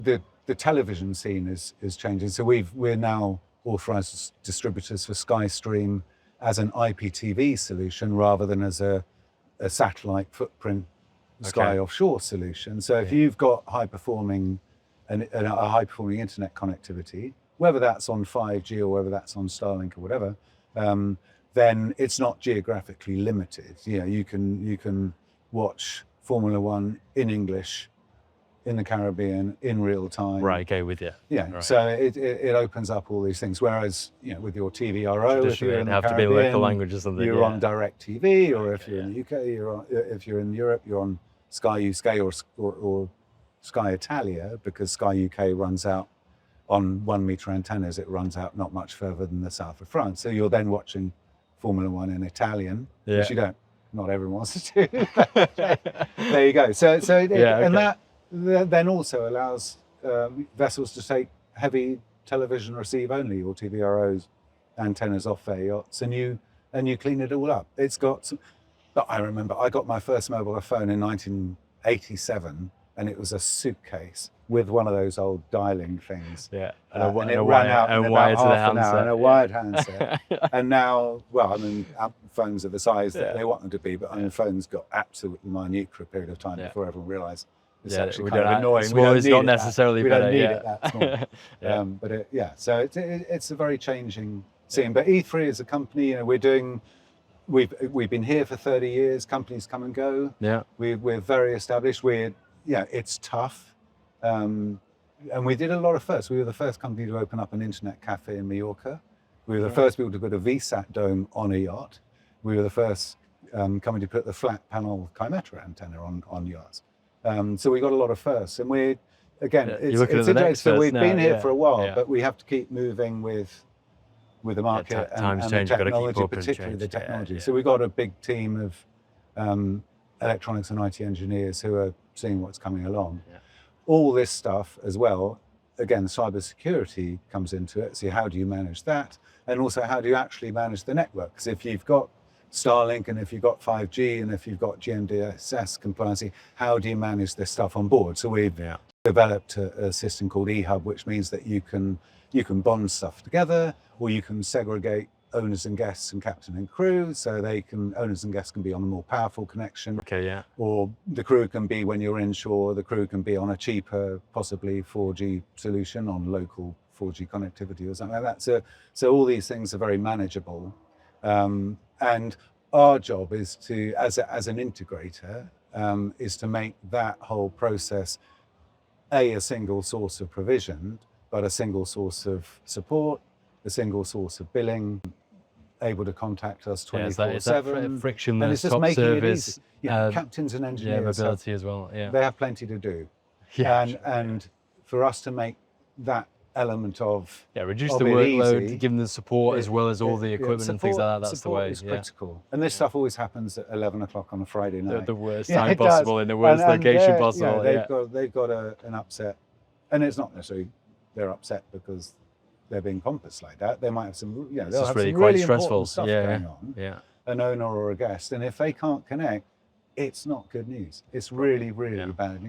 The television scene is changing. So we're now authorised distributors for SkyStream as an IPTV solution rather than as a satellite footprint Sky offshore solution. So if you've got a high performing internet connectivity, whether that's on 5G or whether that's on Starlink or whatever, then it's not geographically limited. You can watch Formula One in English, in the Caribbean, in real time. Right, okay, with you. Yeah, right. So it opens up all these things. Whereas, with your TVRO, if you're in the have Caribbean, to be local language or something. You're on DirecTV, or if you're in the UK, if you're in Europe, you're on Sky UK or Sky Italia, because Sky UK runs out on 1 meter antennas. It runs out not much further than the south of France. So you're then watching Formula One in Italian, which you don't. Not everyone wants to do. There you go. And that then also allows vessels to take heavy television receive only or TVROs antennas off their yachts, and you clean it all up. It's got some, but I remember I got my first mobile phone in 1987, and it was a suitcase with one of those old dialing things. Yeah, and it ran out in about half an hour, and a wired handset. And now, phones are the size that they want them to be, but phones got absolutely minute for a period of time before everyone realised it's actually kind of annoying. Small is not necessarily better. We don't need it that small. So it's a very changing scene. But E3 as a company, we've been here for 30 years. Companies come and go. Yeah, we're very established. It's tough. And we did a lot of firsts. We were the first company to open up an internet cafe in Mallorca. We were the first people to put a VSAT dome on a yacht. We were the first company to put the flat panel Chimera antenna on yachts. So we got a lot of firsts. And we've been here for a while, but we have to keep moving with the market and the technology, particularly the technology. So we've got a big team of electronics and IT engineers who are seeing what's coming along. Yeah. All this stuff as well, again, cybersecurity comes into it. So how do you manage that? And also, how do you actually manage the network? Because if you've got Starlink and if you've got 5G and if you've got GMDSS compliance, how do you manage this stuff on board? So we've developed a system called eHub, which means that you can bond stuff together, or you can segregate owners and guests and captain and crew, so owners and guests can be on a more powerful connection. Or the crew can be, when you're inshore, the crew can be on a cheaper, possibly 4G solution on local 4G connectivity or something like that. So all these things are very manageable. And our job is to, as an integrator, is to make that whole process a single source of provision, but a single source of support, a single source of billing, able to contact us 24/7. Frictionless, and it's just top making service. It easy. Captains and engineers mobility as well. They have plenty to do. And for us to make that element of reduce the workload, easy, give them the support as well as all the equipment and things like that. That's the way. It's critical. And this stuff always happens at 11 o'clock on a Friday night. The worst time possible, in the worst location possible. They've got an upset, and it's not necessarily they're upset because they're being pompous like that. They might have some, they'll have some really important stuff going on. An owner or a guest, and if they can't connect, it's not good news. It's really, really bad news.